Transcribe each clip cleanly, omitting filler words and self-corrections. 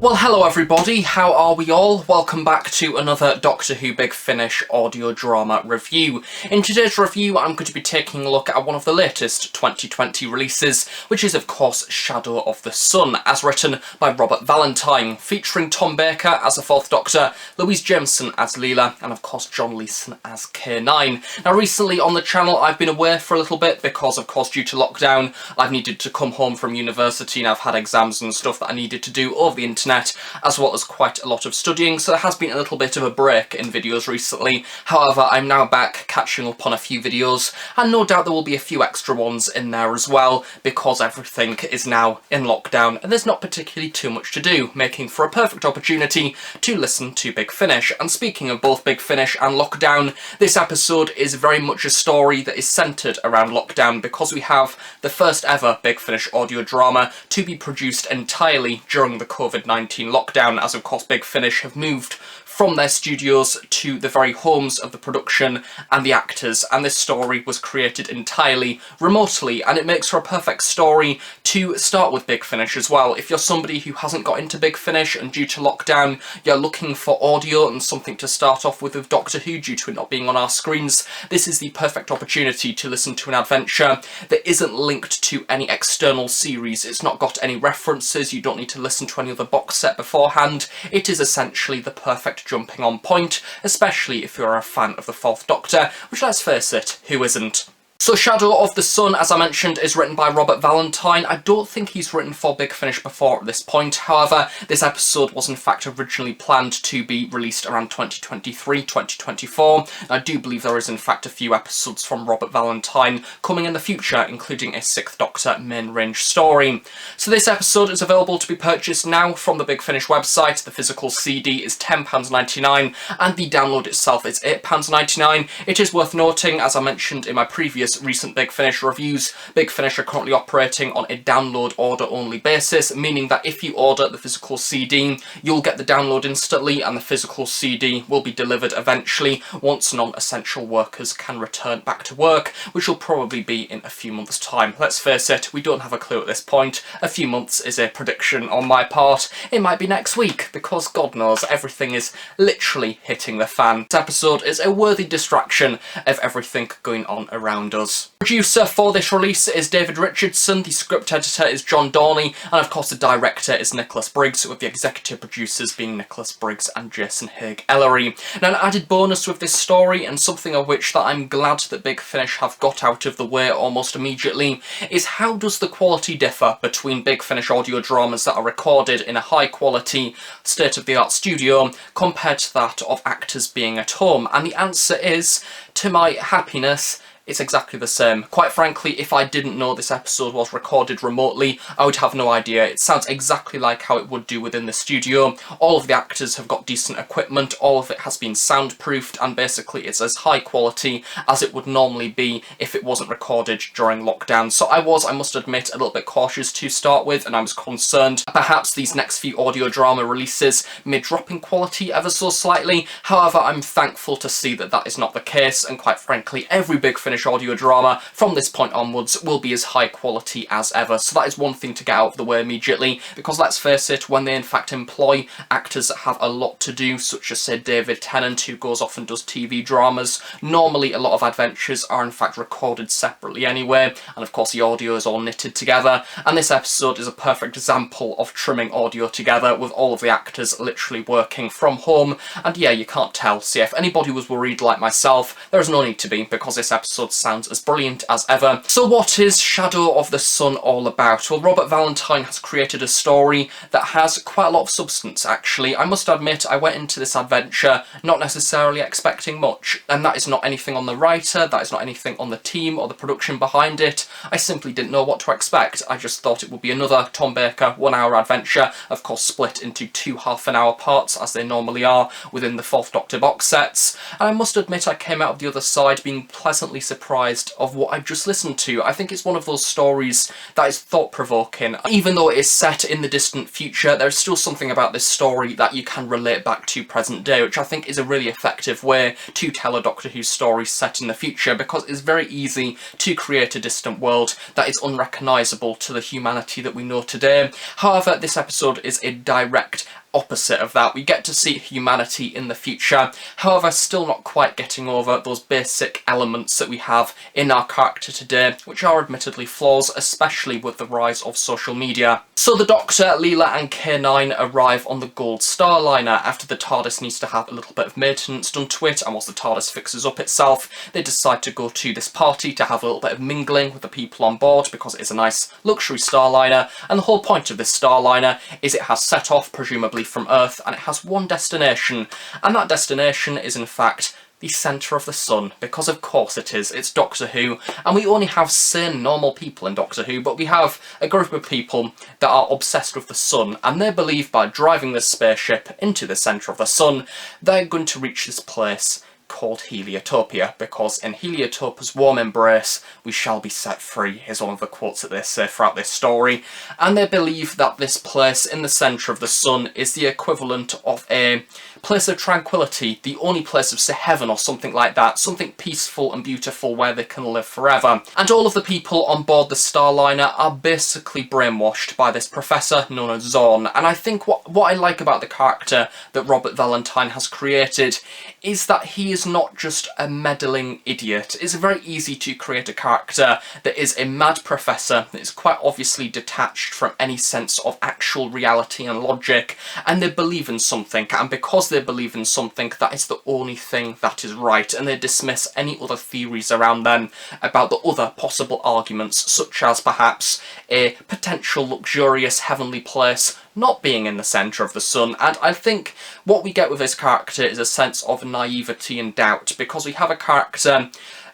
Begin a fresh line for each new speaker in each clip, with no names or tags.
Well, hello everybody, how are we all? Welcome back to another Doctor Who Big Finish audio drama review. In today's review, I'm going to be taking a look at one of the latest 2020 releases, which is of course Shadow of the Sun, as written by Robert Valentine, featuring Tom Baker as the 4th Doctor, Louise Jameson as Leela, and of course John Leeson as K9. Now recently on the channel I've been away for a little bit because of course due to lockdown I've needed to come home from university and I've had exams and stuff that I needed to do over the internet, as well as quite a lot of studying, so there has been a little bit of a break in videos recently. However, I'm now back catching up on a few videos, and no doubt there will be a few extra ones in there as well, because everything is now in lockdown and there's not particularly too much to do, making for a perfect opportunity to listen to Big Finish. And speaking of both Big Finish and lockdown, this episode is very much a story that is centred around lockdown, because we have the first ever Big Finish audio drama to be produced entirely during the COVID-19 lockdown, as of course Big Finish have moved from their studios to the very homes of the production and the actors, and this story was created entirely remotely, and it makes for a perfect story to start with Big Finish as well. If you're somebody who hasn't got into Big Finish and due to lockdown you're looking for audio and something to start off with Doctor Who due to it not being on our screens, this is the perfect opportunity to listen to an adventure that isn't linked to any external series. It's not got any references, you don't need to listen to any other box set beforehand. It is essentially the perfect jumping on point, especially if you're a fan of the 4th Doctor, which, let's face it, who isn't? So Shadow of the Sun, as I mentioned, is written by Robert Valentine. I don't think he's written for Big Finish before at this point. However, this episode was in fact originally planned to be released around 2023, 2024. And I do believe there is in fact a few episodes from Robert Valentine coming in the future, including a 6th Doctor main range story. So this episode is available to be purchased now from the Big Finish website. The physical CD is £10.99 and the download itself is £8.99. It is worth noting, as I mentioned in my previous recent Big Finish reviews, Big Finish are currently operating on a download order only basis, meaning that if you order the physical CD, you'll get the download instantly and the physical CD will be delivered eventually once non-essential workers can return back to work, which will probably be in a few months' time. Let's face it, we don't have a clue at this point. A few months is a prediction on my part. It might be next week, because God knows everything is literally hitting the fan. This episode is a worthy distraction of everything going on around us. Producer for this release is David Richardson, the script editor is John Dorney, and of course the director is Nicholas Briggs, with the executive producers being Nicholas Briggs and Jason Haigh-Ellery. Now, an added bonus with this story, and something of which that I'm glad that Big Finish have got out of the way almost immediately, is how does the quality differ between Big Finish audio dramas that are recorded in a high quality, state-of-the-art studio compared to that of actors being at home? And the answer is, to my happiness, it's exactly the same. Quite frankly, if I didn't know this episode was recorded remotely, I would have no idea. It sounds exactly like how it would do within the studio. All of the actors have got decent equipment, all of it has been soundproofed, and basically it's as high quality as it would normally be if it wasn't recorded during lockdown. So I must admit, a little bit cautious to start with, and I was concerned perhaps these next few audio drama releases may drop in quality ever so slightly. However, I'm thankful to see that that is not the case, and quite frankly, every Big Finish audio drama from this point onwards will be as high quality as ever. So that is one thing to get out of the way immediately, because let's face it, when they in fact employ actors that have a lot to do, such as say David Tennant, who goes off and does TV dramas, normally a lot of adventures are in fact recorded separately anyway, and of course the audio is all knitted together, and this episode is a perfect example of trimming audio together with all of the actors literally working from home. And yeah, you can't tell, so if anybody was worried like myself, there is no need to be, because this episode sounds as brilliant as ever. So what is Shadow of the Sun all about? Well, Robert Valentine has created a story that has quite a lot of substance, actually. I must admit, I went into this adventure not necessarily expecting much, and that is not anything on the writer, that is not anything on the team or the production behind it. I simply didn't know what to expect. I just thought it would be another Tom Baker 1-hour adventure, of course split into 2 half-an-hour parts, as they normally are within the 4th Doctor box sets. And I must admit, I came out of the other side being pleasantly surprised of what I've just listened to. I think it's one of those stories that is thought-provoking. Even though it is set in the distant future, there's still something about this story that you can relate back to present day, which I think is a really effective way to tell a Doctor Who story set in the future, because it's very easy to create a distant world that is unrecognisable to the humanity that we know today. However, this episode is a direct opposite of that. We get to see humanity in the future, however still not quite getting over those basic elements that we have in our character today, which are admittedly flaws, especially with the rise of social media. So the Doctor, Leela and K9 arrive on the Gold Star liner after the TARDIS needs to have a little bit of maintenance done to it, and whilst the TARDIS fixes up itself, they decide to go to this party to have a little bit of mingling with the people on board, because it is a nice luxury starliner, and the whole point of this starliner is it has set off, presumably from Earth, and it has one destination, and that destination is in fact the centre of the sun, because of course it is. It's Doctor Who, and we only have sane, normal people in Doctor Who, but we have a group of people that are obsessed with the sun, and they believe by driving this spaceship into the centre of the sun, they're going to reach this place called Heliotopia, because in Heliotopia's warm embrace we shall be set free, is one of the quotes that they say throughout this story. And they believe that this place in the centre of the sun is the equivalent of a place of tranquility, the only place of, say, heaven or something like that, something peaceful and beautiful where they can live forever. And all of the people on board the Starliner are basically brainwashed by this professor known as Zorn. And I think what I like about the character that Robert Valentine has created is that he is not just a meddling idiot. It's very easy to create a character that is a mad professor, that is quite obviously detached from any sense of actual reality and logic, and they believe in something, and because they believe in something, that is the only thing that is right, and they dismiss any other theories around them about the other possible arguments, such as perhaps a potential luxurious heavenly place not being in the centre of the sun. And I think what we get with this character is a sense of naivety and doubt, because we have a character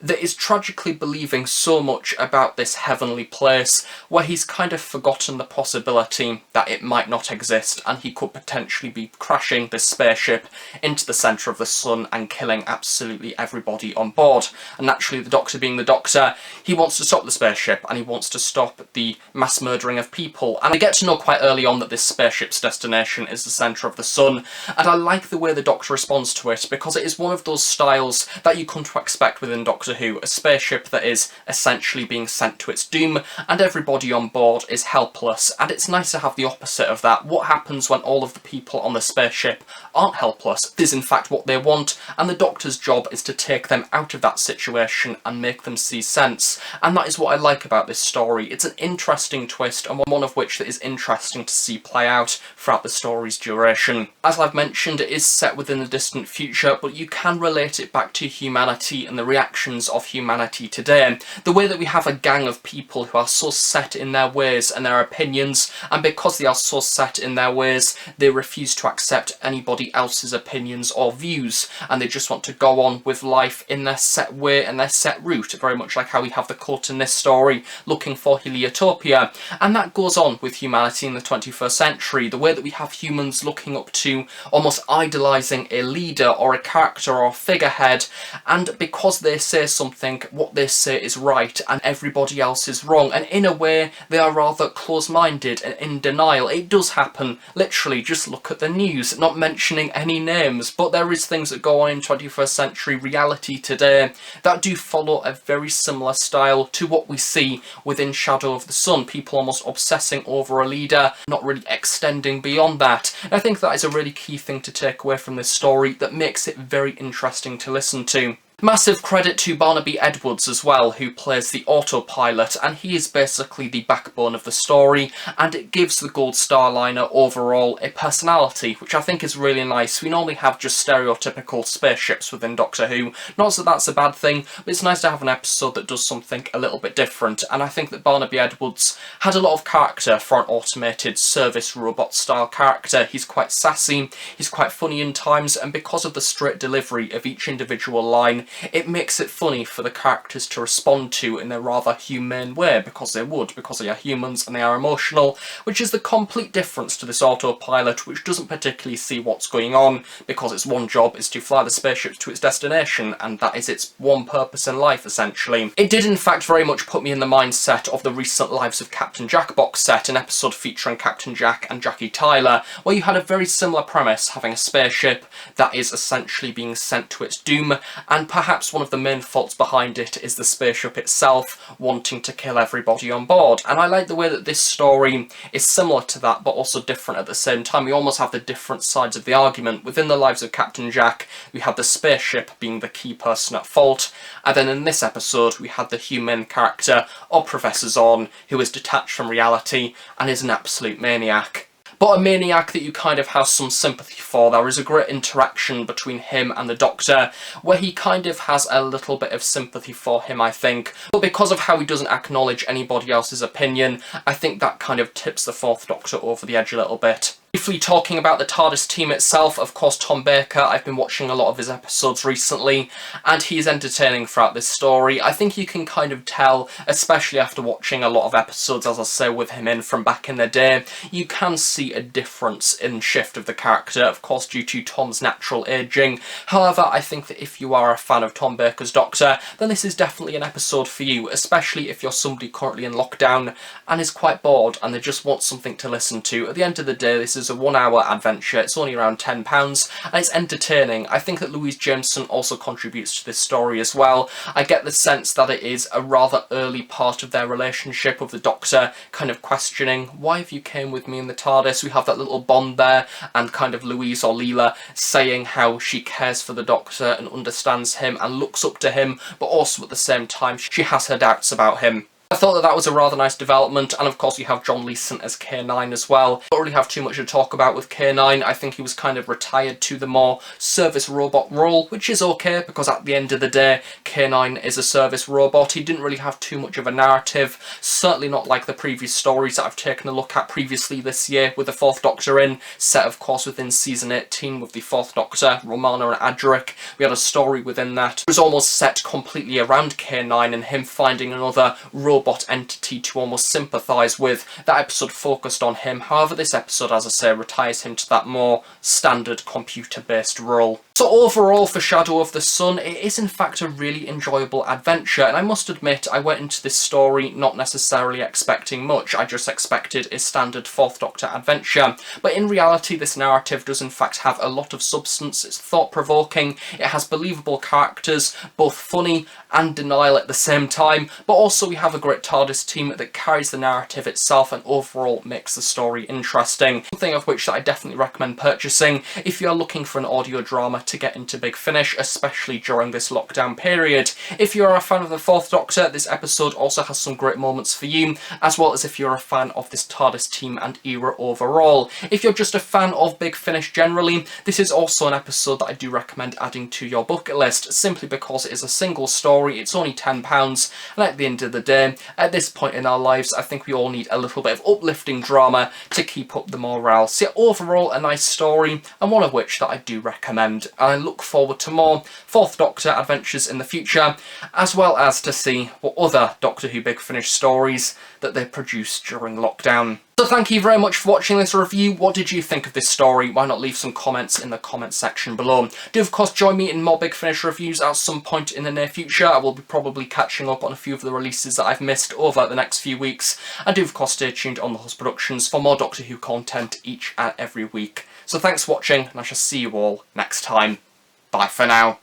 that is tragically believing so much about this heavenly place, where he's kind of forgotten the possibility that it might not exist, and he could potentially be crashing this spaceship into the centre of the sun and killing absolutely everybody on board. And naturally, the Doctor being the Doctor, he wants to stop the spaceship, and he wants to stop the mass murdering of people. And I get to know quite early on that this spaceship's destination is the centre of the sun, and I like the way the Doctor responds to it, because it is one of those styles that you come to expect within Doctor Who, a spaceship that is essentially being sent to its doom, and everybody on board is helpless. And it's nice to have the opposite of that. What happens when all of the people on the spaceship aren't helpless? This is in fact what they want, and the Doctor's job is to take them out of that situation and make them see sense. And that is what I like about this story. It's an interesting twist, and one of which that is interesting to see play out throughout the story's duration. As I've mentioned, it is set within the distant future, but you can relate it back to humanity and the reactions of humanity today. The way that we have a gang of people who are so set in their ways and their opinions, and because they are so set in their ways, they refuse to accept anybody else's opinions or views, and they just want to go on with life in their set way and their set route, very much like how we have the cult in this story looking for Heliotopia. And that goes on with humanity in the 21st century, the way that we have humans looking up to, almost idolising a leader or a character or a figurehead, and because they say something, what they say is right and everybody else is wrong, and in a way they are rather close-minded and in denial. It does happen, literally, just look at the news, not mentioning any names, but there is things that go on in 21st century reality today that do follow a very similar style to what we see within Shadow of the Sun, people almost obsessing over a leader, not really extending beyond that. And I think that is a really key thing to take away from this story that makes it very interesting to listen to. Massive credit to Barnaby Edwards as well, who plays the autopilot, and he is basically the backbone of the story, and it gives the Gold Starliner overall a personality, which I think is really nice. We normally have just stereotypical spaceships within Doctor Who, not that that's a bad thing, but it's nice to have an episode that does something a little bit different, and I think that Barnaby Edwards had a lot of character for an automated service robot style character. He's quite sassy, he's quite funny in times, and because of the straight delivery of each individual line, it makes it funny for the characters to respond to in a rather humane way, because they are humans and they are emotional, which is the complete difference to this autopilot, which doesn't particularly see what's going on, because its one job is to fly the spaceships to its destination, and that is its one purpose in life, essentially. It did in fact very much put me in the mindset of the recent Lives of Captain Jack box set, an episode featuring Captain Jack and Jackie Tyler, where you had a very similar premise, having a spaceship that is essentially being sent to its doom, and perhaps one of the main faults behind it is the spaceship itself wanting to kill everybody on board. And I like the way that this story is similar to that, but also different at the same time. We almost have the different sides of the argument. Within the Lives of Captain Jack, we have the spaceship being the key person at fault, and then in this episode we had the human character of Professor Zorn, who is detached from reality and is an absolute maniac. But a maniac that you kind of have some sympathy for. There is a great interaction between him and the Doctor, where he kind of has a little bit of sympathy for him, I think. But because of how he doesn't acknowledge anybody else's opinion, I think that kind of tips the Fourth Doctor over the edge a little bit. Briefly talking about the TARDIS team itself, of course Tom Baker, I've been watching a lot of his episodes recently, and he's entertaining throughout this story. I think you can kind of tell, especially after watching a lot of episodes, as I say, with him in from back in the day, you can see a difference in shift of the character, of course due to Tom's natural ageing. However, I think that if you are a fan of Tom Baker's Doctor, then this is definitely an episode for you, especially if you're somebody currently in lockdown and is quite bored and they just want something to listen to. At the end of the day, this is a 1 hour adventure, it's only around £10 and it's entertaining. I think that Louise Jameson also contributes to this story as well. I get the sense that it is a rather early part of their relationship, with the Doctor kind of questioning, why have you came with me in the TARDIS? We have that little bond there, and kind of Louise or Leela saying how she cares for the Doctor and understands him and looks up to him, but also at the same time she has her doubts about him. I thought that that was a rather nice development, and of course you have John Leeson as K9 as well. Don't really have too much to talk about with K9. I think he was kind of retired to the more service robot role, which is okay, because at the end of the day, K9 is a service robot. He didn't really have too much of a narrative, certainly not like the previous stories that I've taken a look at previously this year, with the Fourth Doctor in, set of course within season 18 with the Fourth Doctor, Romana and Adric. We had a story within that. It was almost set completely around K9 and him finding another robot entity to almost sympathise with. That episode focused on him. However, this episode, as I say, retires him to that more standard computer-based role. So overall, for Shadow of the Sun, it is in fact a really enjoyable adventure, and I must admit I went into this story not necessarily expecting much. I just expected a standard Fourth Doctor adventure, but in reality this narrative does in fact have a lot of substance. It's thought-provoking, it has believable characters, both funny and denial at the same time, but also we have a great TARDIS team that carries the narrative itself and overall makes the story interesting. Something of which that I definitely recommend purchasing if you are looking for an audio drama to get into Big Finish, especially during this lockdown period. If you are a fan of the Fourth Doctor, this episode also has some great moments for you, as well as if you're a fan of this TARDIS team and era overall. If you're just a fan of Big Finish generally, this is also an episode that I do recommend adding to your bucket list, simply because it is a single story, it's only £10, and at the end of the day, at this point in our lives, I think we all need a little bit of uplifting drama to keep up the morale. So yeah, overall a nice story, and one of which that I do recommend. And I look forward to more Fourth Doctor adventures in the future, as well as to see what other Doctor Who Big Finish stories that they produce during lockdown. So thank you very much for watching this review. What did you think of this story? Why not leave some comments in the comment section below. Do of course join me in more Big Finish reviews at some point in the near future. I will be probably catching up on a few of the releases that I've missed over the next few weeks. And do of course stay tuned on the Host Productions for more Doctor Who content each and every week. So thanks for watching, and I shall see you all next time. Bye for now.